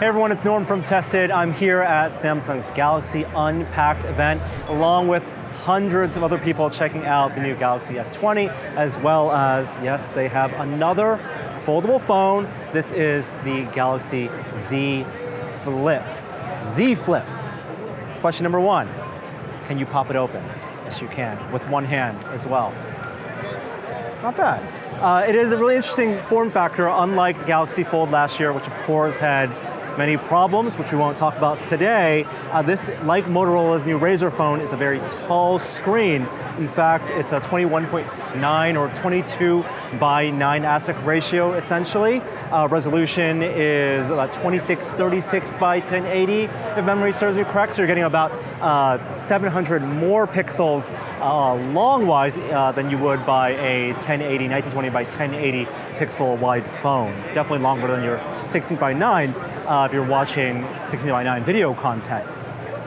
Hey everyone, it's Norm from Tested. I'm here at Samsung's Galaxy Unpacked event, along with hundreds of other people checking out the new Galaxy S20, as well as, yes, they have another foldable phone. This is the Galaxy Z Flip. Z Flip. Question number one, can you pop it open? Yes, you can, with one hand as well. Not bad. It is a really interesting form factor, unlike Galaxy Fold last year, which of course had many problems, which we won't talk about today. This, like Motorola's new Razr phone, is a very tall screen. In fact, it's a 21.9 or 22 by 9 aspect ratio, essentially. Resolution is about 2636 by 1080, if memory serves me correct. So you're getting about 700 more pixels long-wise than you would by a 1920 by 1080 pixel wide phone. Definitely longer than your 16 by 9 if you're watching 16 by 9 video content,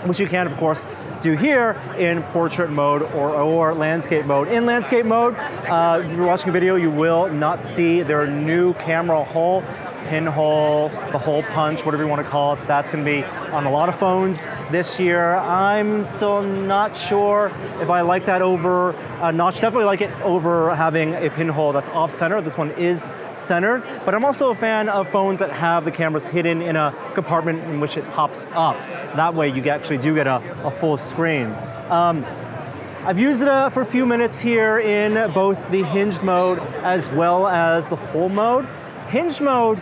which you can, of course, do here in portrait mode or landscape mode. In landscape mode, if you're watching a video, you will not see their new camera hole, pinhole, the hole punch, whatever you want to call it. That's going to be on a lot of phones this year. I'm still not sure if I like that over a notch. Definitely like it over having a pinhole that's off-center. This one is centered, but I'm also a fan of phones that have the cameras hidden in a compartment in which it pops up. That way you actually do get a full screen. I've used it for a few minutes here in both the hinged mode as well as the full mode. Hinged mode,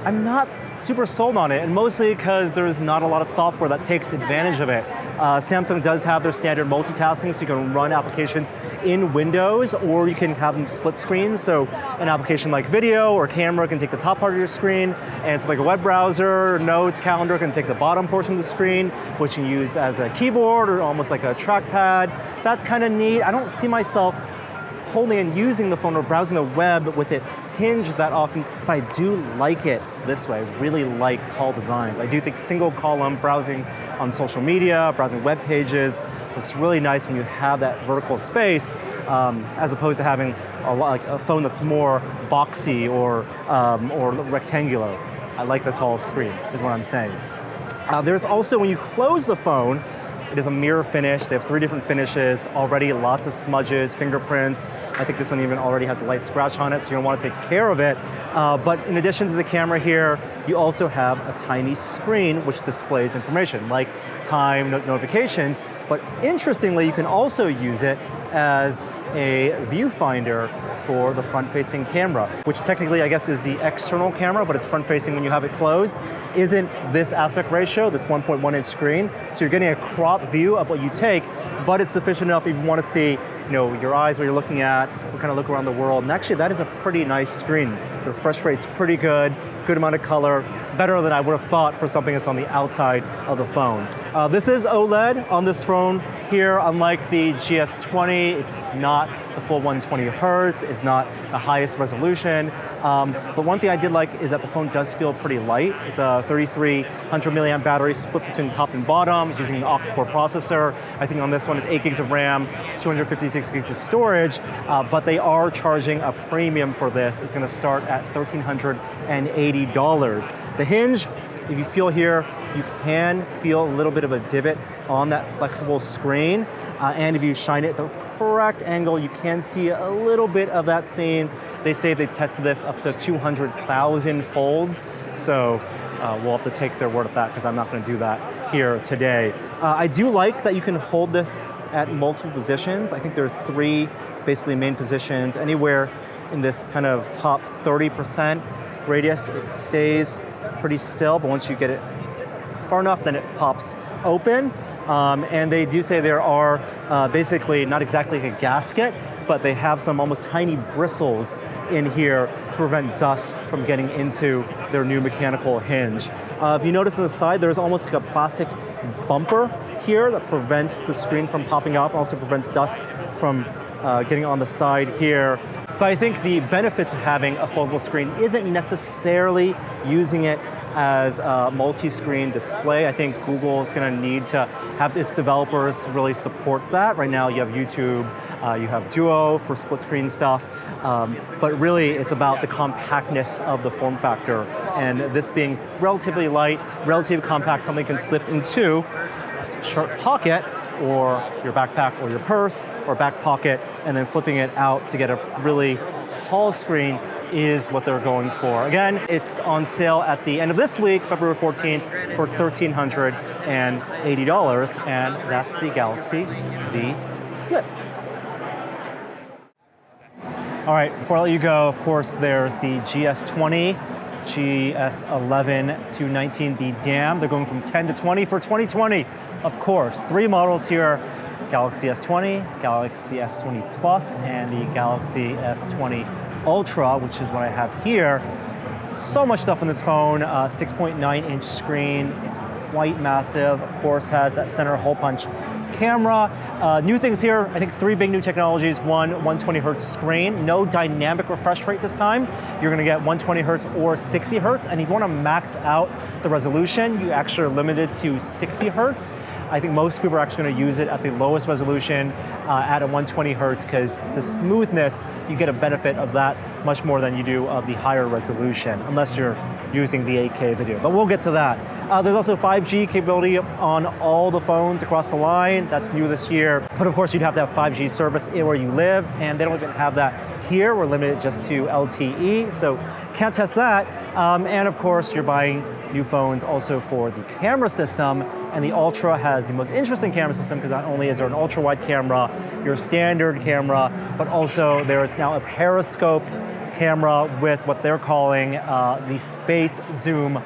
I'm not super sold on it, and mostly because there's not a lot of software that takes advantage of it. Samsung does have their standard multitasking, so you can run applications in Windows, or you can have them split screens. So an application like video or camera can take the top part of your screen, and it's like a web browser, notes, calendar can take the bottom portion of the screen, which you can use as a keyboard or almost like a trackpad. That's kind of neat. I don't see myself holding and using the phone or browsing the web with it hinged that often, but I do like it this way. I really like tall designs. I do think single column browsing on social media, browsing web pages, looks really nice when you have that vertical space, as opposed to having like a phone that's more boxy or rectangular. I like the tall screen, is what I'm saying. There's also, when you close the phone, it is a mirror finish. They have 3 different finishes already, lots of smudges, fingerprints. I think this one even already has a light scratch on it, so you're gonna wanna take care of it. But in addition to the camera here, you also have a tiny screen which displays information like time, notifications. But interestingly, you can also use it as a viewfinder for the front-facing camera, which technically I guess is the external camera, but it's front-facing when you have it closed. Isn't this aspect ratio, this 1.1-inch screen, so you're getting a crop view of what you take, but it's sufficient enough if you want to see, your eyes, what you're looking at, or kind of look around the world. And actually, that is a pretty nice screen. The refresh rate's pretty good amount of color, better than I would have thought for something that's on the outside of the phone. This is OLED on this phone here. Unlike the GS20, it's not the full 120 hertz, it's not the highest resolution. But one thing I did like is that the phone does feel pretty light. It's a 3300 milliamp battery split between top and bottom. It's using an octa-core processor. I think on this one it's 8 gigs of RAM, 256 gigs of storage, but they are charging a premium for this. It's gonna start at $1,380. The hinge, if you feel here, you can feel a little bit of a divot on that flexible screen. And if you shine it at the correct angle, you can see a little bit of that seam. They say they tested this up to 200,000 folds. So we'll have to take their word of that because I'm not going to do that here today. I do like that you can hold this at multiple positions. I think there are 3 basically main positions. Anywhere in this kind of top 30% radius, it stays pretty still, but once you get it far enough, then it pops open. And they do say there are basically not exactly like a gasket, but they have some almost tiny bristles in here to prevent dust from getting into their new mechanical hinge. If you notice on the side, there's almost like a plastic bumper here that prevents the screen from popping off, and also prevents dust from getting on the side here. But I think the benefits of having a foldable screen isn't necessarily using it as a multi-screen display. I think Google is going to need to have its developers really support that. Right now you have YouTube, you have Duo for split screen stuff, but really it's about the compactness of the form factor, and this being relatively light, relatively compact, something can slip into a short pocket or your backpack or your purse or back pocket, and then flipping it out to get a really tall screen is what they're going for. Again, it's on sale at the end of this week, February 14th, for $1,380, and that's the Galaxy Z Flip. All right, before I let you go, of course, there's the GS20, GS11 to 19, the DAM. They're going from 10 to 20 for 2020. Of course, 3 models here, Galaxy S20, Galaxy S20 Plus, and the Galaxy S20 Ultra, which is what I have here. So much stuff on this phone, 6.9-inch screen. It's quite massive. Of course, has that center hole punch camera. New things here, I think 3 big new technologies. One, 120 hertz screen, no dynamic refresh rate this time. You're gonna get 120 hertz or 60 hertz, and if you wanna max out the resolution, you actually are limited to 60 hertz. I think most people are actually gonna use it at the lowest resolution at a 120 hertz, because the smoothness, you get a benefit of that much more than you do of the higher resolution, unless you're using the 8K video, but we'll get to that. There's also 5G capability on all the phones across the line. That's new this year. But of course, you'd have to have 5G service where you live, and they don't even have that here. We're limited just to LTE, so can't test that. And of course, you're buying new phones also for the camera system, and the Ultra has the most interesting camera system, because not only is there an ultra-wide camera, your standard camera, but also there is now a periscope camera with what they're calling the Space Zoom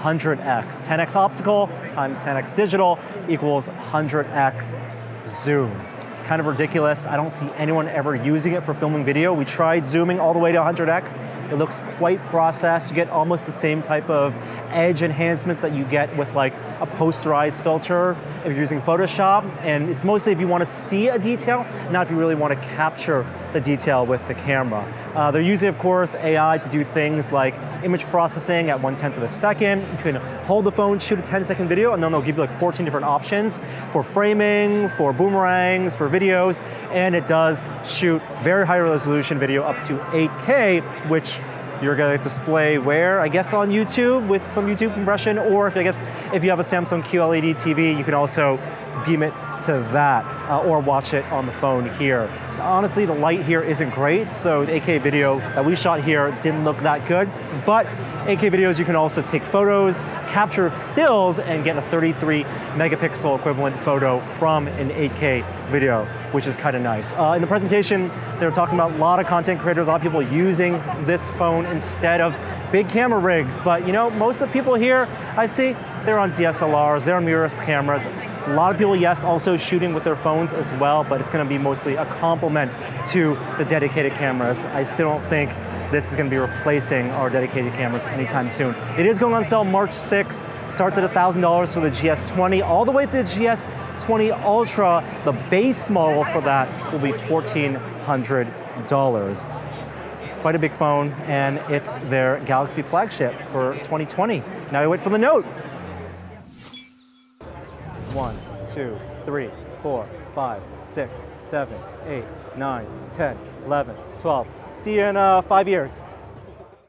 100x. 10x optical times 10x digital equals 100x zoom. It's kind of ridiculous. I don't see anyone ever using it for filming video. We tried zooming all the way to 100x. It looks quite processed. You get almost the same type of edge enhancements that you get with like a posterized filter if you're using Photoshop. And it's mostly if you want to see a detail, not if you really want to capture the detail with the camera. They're using, of course, AI to do things like image processing at 1/10 of a second. You can hold the phone, shoot a 10-second video, and then they'll give you like 14 different options for framing, for boomerangs, for videos, and it does shoot very high resolution video up to 8K, which you're going to display where? I guess on YouTube with some YouTube compression, or if you have a Samsung QLED TV, you can also beam it to that or watch it on the phone here. Honestly, the light here isn't great, so the 8K video that we shot here didn't look that good, but 8K videos, you can also take photos, capture stills, and get a 33 megapixel equivalent photo from an 8K video, which is kind of nice. In the presentation, they were talking about a lot of content creators, a lot of people using this phone instead of big camera rigs, but you know, most of the people here I see, they're on DSLRs, they're on mirrorless cameras. A lot of people, yes, also shooting with their phones as well, but it's going to be mostly a complement to the dedicated cameras. I still don't think this is going to be replacing our dedicated cameras anytime soon. It is going on sale March 6th, starts at $1,000 for the GS20, all the way to the GS20 Ultra. The base model for that will be $1,400. It's quite a big phone, and it's their Galaxy flagship for 2020. Now we wait for the Note. 1, 2, 3, 4, 5, 6, 7, 8, 9, 10, 11, 12. See you in 5 years.